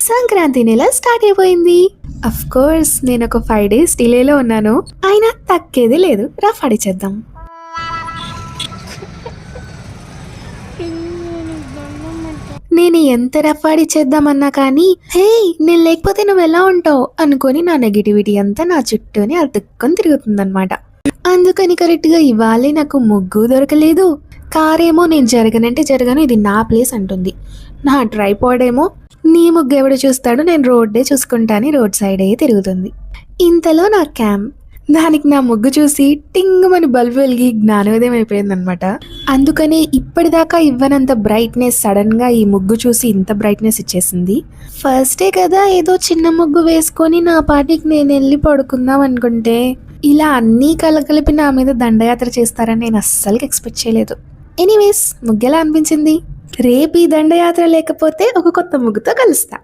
సంక్రాంతి నెల స్టార్ట్ అయిపోయింది. Of course నేను ఒక 5 డేస్ డిలేలో ఉన్నాను. అయినా తగ్గేది లేదు. రఫ్ ఆడిచేద్దాం. నేను ఎంత రఫ్ ఆడిచేద్దామన్నా కానీ హే నేను లేకపోతే నువ్వు ఎలా ఉంటావు అనుకొని నా నెగిటివిటీ అంతా నా చుట్టూనే అతుక్కొని తిరుగుతుందనమాట. అందుకని కరెక్ట్గా ఇవాళే నాకు ముగ్గు దొరకలేదు. కారేమో నేను జరగనంటే జరగను, ఇది నా ప్లేస్ అంటుంది. నా ట్రైపాడ్ ఏమో నీ ముగ్గు ఎవడు చూస్తాడు, నేను రోడ్డే చూసుకుంటాని రోడ్ సైడే తిరుగుతుంది. ఇంతలో నా క్యామ్ దానికి నా ముగ్గు చూసి టింగుమని బల్బు వెలిగి జ్ఞానోదయం అయిపోయిందనమాట. అందుకనే ఇప్పటిదాకా ఇవ్వనంత బ్రైట్నెస్ సడన్గా ఈ ముగ్గు చూసి ఇంత బ్రైట్నెస్ ఇచ్చేసింది. ఫస్టే కదా ఏదో చిన్న ముగ్గు వేసుకొని నా పాటికి నేను వెళ్ళి పడుకుందాం అనుకుంటే ఇలా అన్నీ కలగలిపి నా మీద దండయాత్ర చేస్తారని నేను అస్సలు ఎక్స్పెక్ట్ చేయలేదు. ఎనీవేస్ ముగ్గు ఎలా అనిపించింది? రేపు ఈ దండయాత్ర లేకపోతే ఒక కొత్త ముగ్గుతో కలుస్తా.